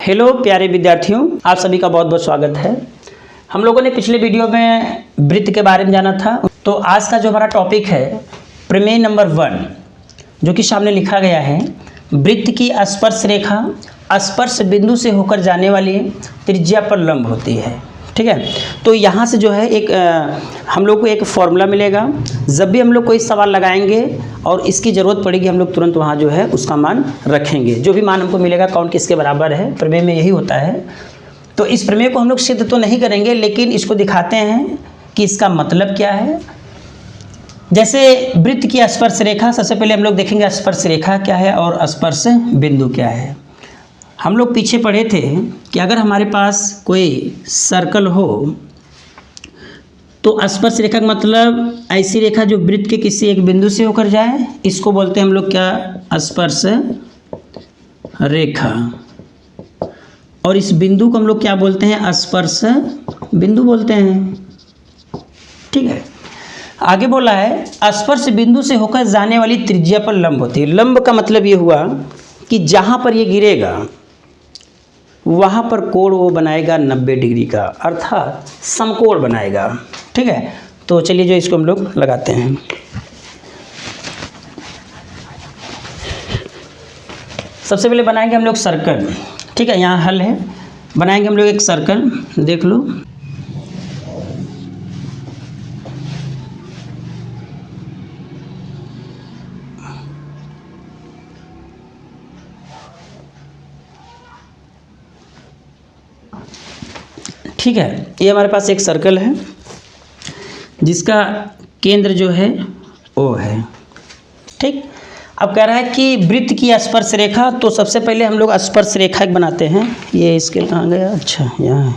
Hello प्यारे विद्यार्थियों, आप सभी का बहुत बहुत स्वागत है। हम लोगों ने पिछले वीडियो में वृत्त के बारे में जाना था। तो आज का जो हमारा टॉपिक है प्रमेय नंबर 1, जो कि सामने लिखा गया है, वृत्त की स्पर्श रेखा स्पर्श बिंदु से होकर जाने वाली त्रिज्या पर लंब होती है। ठीक है, तो यहाँ से जो है एक हम लोग को एक फॉर्मूला मिलेगा। जब भी हम लोग कोई सवाल लगाएंगे और इसकी ज़रूरत पड़ेगी, हम लोग तुरंत वहाँ जो है उसका मान रखेंगे। जो भी मान हमको मिलेगा कौन किसके बराबर है, प्रमेय में यही होता है। तो इस प्रमेय को हम लोग सिद्ध तो नहीं करेंगे, लेकिन इसको दिखाते हैं कि इसका मतलब क्या है। जैसे वृत्त की स्पर्श रेखा, सबसे पहले हम लोग देखेंगे स्पर्श रेखा क्या है और स्पर्श बिंदु क्या है। हम लोग पीछे पढ़े थे कि अगर हमारे पास कोई सर्कल हो तो स्पर्श रेखा का मतलब ऐसी रेखा जो वृत्त के किसी एक बिंदु से होकर जाए, इसको बोलते हैं हम लोग क्या, स्पर्श रेखा। और इस बिंदु को हम लोग क्या बोलते हैं, स्पर्श बिंदु बोलते हैं। ठीक है, आगे बोला है स्पर्श बिंदु से होकर जाने वाली त्रिज्या पर लंब होती है। लंब का मतलब ये हुआ कि जहाँ पर ये गिरेगा वहाँ पर कोण वो बनाएगा 90 डिग्री का, अर्थात समकोण बनाएगा। ठीक है, तो चलिए जो इसको हम लोग लगाते हैं। सबसे पहले बनाएंगे हम लोग सर्कल। ठीक है, यहाँ हल है, बनाएंगे हम लोग एक सर्कल, देख लो। ठीक है, ये हमारे पास एक सर्कल है जिसका केंद्र जो है ओ है। ठीक, अब कह रहा है कि वृत्त की स्पर्श रेखा, तो सबसे पहले हम लोग स्पर्श रेखा एक बनाते हैं। ये स्केल कहाँ गया, अच्छा यहाँ है।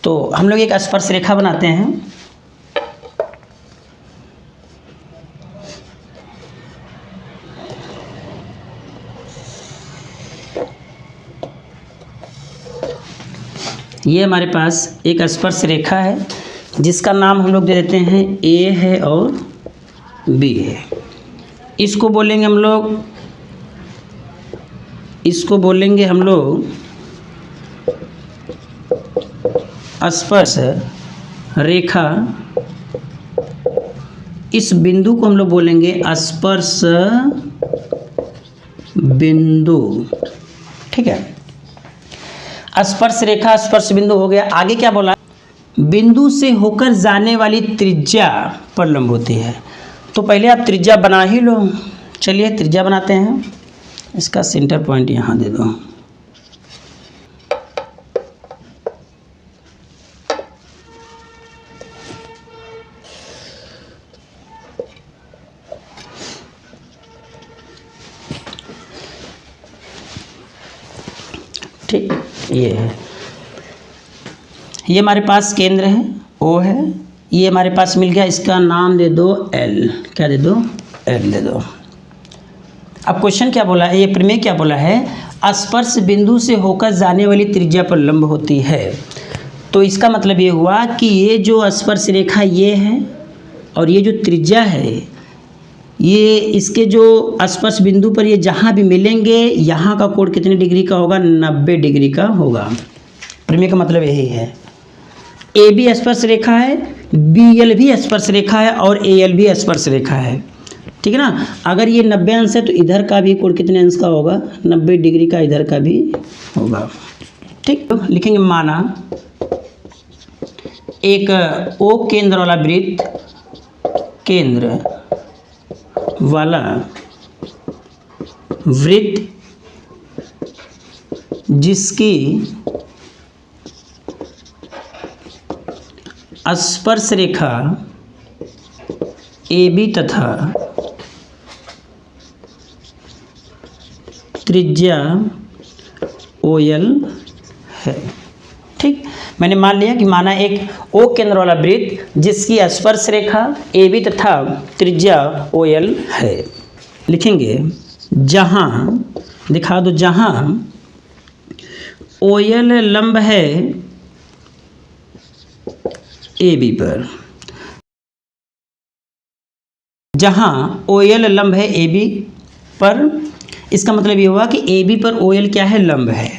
तो हम लोग एक स्पर्श रेखा बनाते हैं। ये हमारे पास एक स्पर्श रेखा है जिसका नाम हम लोग दे देते हैं ए है और बी है। इसको बोलेंगे हम लोग स्पर्श रेखा। इस बिंदु को हम लोग बोलेंगे स्पर्श बिंदु। ठीक है, स्पर्श रेखा स्पर्श बिंदु हो गया। आगे क्या बोला, बिंदु से होकर जाने वाली त्रिज्या पर लंब होती है। तो पहले आप त्रिज्या बना ही लो। चलिए त्रिज्या बनाते हैं। इसका सेंटर पॉइंट यहाँ दे दो। ठीक, ये है, ये हमारे पास केंद्र है, ओ है। ये हमारे पास मिल गया, इसका नाम दे दो एल। क्या दे दो, एल दे दो। अब क्वेश्चन क्या बोला है, ये प्रमेय क्या बोला है, स्पर्श बिंदु से होकर जाने वाली त्रिज्या पर लंब होती है। तो इसका मतलब ये हुआ कि ये जो स्पर्श रेखा ये है और ये जो त्रिज्या है, ये इसके जो स्पर्श बिंदु पर ये जहाँ भी मिलेंगे, यहाँ का कोण कितने डिग्री का होगा, 90 डिग्री का होगा। प्रमेय का मतलब यही है। ए बी स्पर्श रेखा है, बी एल भी स्पर्श रेखा है और ए एल भी स्पर्श रेखा है। ठीक है ना, अगर ये 90 अंश है तो इधर का भी कोण कितने अंश का होगा, 90 डिग्री का इधर का भी होगा। ठीक, तो लिखेंगे माना एक ओ केंद्र वाला वृत्त, केंद्र वाला वृत्त जिसकी स्पर्श रेखा ए बी तथा त्रिज्या ओ एल है। ठीक, मैंने मान लिया कि माना एक ओ केंद्र वाला वृत्त जिसकी स्पर्श रेखा ए बी तथा त्रिज्या ओ एल है। लिखेंगे जहाँ, दिखा दो, जहाँ ओ एल लंब है ए बी पर, जहाँ ओ एल लंब है ए बी पर, इसका मतलब ये हुआ कि ए बी पर ओ एल क्या है, लंब है।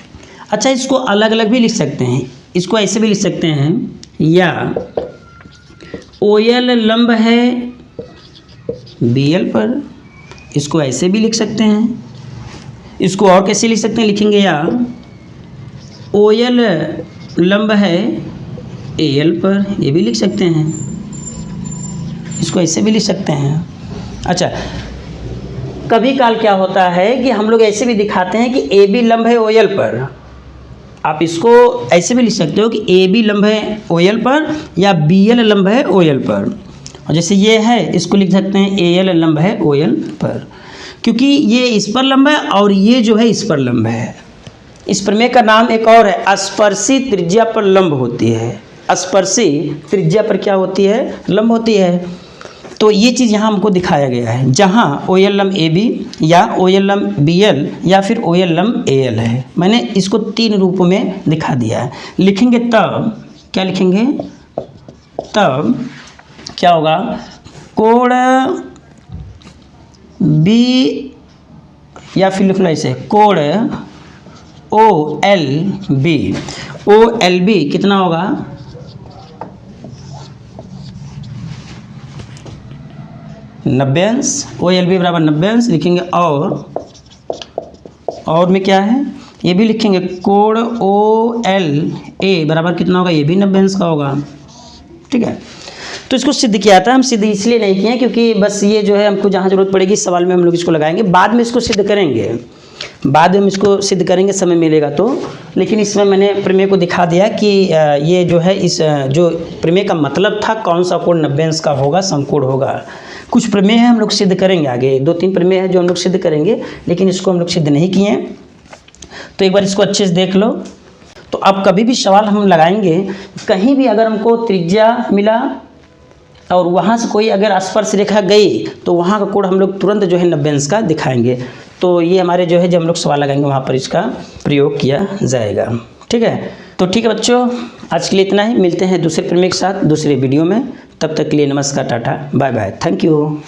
अच्छा, इसको अलग अलग भी लिख सकते हैं, इसको ऐसे भी लिख सकते हैं, या OL लंब है BL पर, इसको ऐसे भी लिख सकते हैं। इसको और कैसे लिख सकते हैं, लिखेंगे या OL लंब है AL पर, ये भी लिख सकते हैं, इसको ऐसे भी लिख सकते हैं। अच्छा, कभी काल क्या होता है कि हम लोग ऐसे भी दिखाते हैं कि AB लंब है OL पर, आप इसको ऐसे भी लिख सकते हो कि AB लंब है OL पर या BL लंब है OL पर। और जैसे ये है, इसको लिख सकते हैं AL लंब है OL पर, क्योंकि ये इस पर लंब है और ये जो है इस पर लंब है। इस प्रमेय का नाम एक और है, स्पर्शी त्रिज्या पर लंब होती है। स्पर्शी त्रिज्या पर क्या होती है, लंब होती है। तो ये चीज़ यहाँ हमको दिखाया गया है, जहाँ OL लंब AB या OL लंब BL या फिर OL लंब AL है। मैंने इसको 3 रूपों में दिखा दिया है। लिखेंगे तब क्या लिखेंगे, तब क्या होगा, कोण B या फिर लिख लो ऐसे, कोण OLB, OLB कितना होगा, 90 अंश, OLB बराबर 90 अंश लिखेंगे। और में क्या है, ये भी लिखेंगे, कोण OLA बराबर कितना होगा, ये भी 90 अंश का होगा। ठीक है, तो इसको सिद्ध किया था। हम सिद्ध इसलिए नहीं किए क्योंकि बस ये जो है हमको जहाँ जरूरत पड़ेगी इस सवाल में हम लोग इसको लगाएंगे, बाद में इसको सिद्ध करेंगे, बाद में हम इसको सिद्ध करेंगे समय मिलेगा तो। लेकिन इसमें मैंने प्रमेय को दिखा दिया कि ये जो है, इस जो प्रमेय का मतलब था कौन सा कोण 90 अंश का होगा, समकोण होगा। कुछ प्रमेय है हम लोग सिद्ध करेंगे आगे, 2-3 प्रमेय है जो हम लोग सिद्ध करेंगे, लेकिन इसको हम लोग सिद्ध नहीं किए। तो एक बार इसको अच्छे से देख लो। तो अब कभी भी सवाल हम लगाएंगे, कहीं भी अगर हमको त्रिज्या मिला और वहाँ से कोई अगर स्पर्श रेखा गई तो वहाँ का कोण हम लोग तुरंत जो है 90 अंश का दिखाएंगे। तो ये हमारे जो है, जब हम लोग सवाल लगाएंगे वहाँ पर इसका प्रयोग किया जाएगा। ठीक है, तो ठीक है बच्चों, आज के लिए इतना ही। मिलते हैं दूसरे प्रमेय के साथ दूसरे वीडियो में। तब तक के लिए नमस्कार, tata, bye bye, thank you.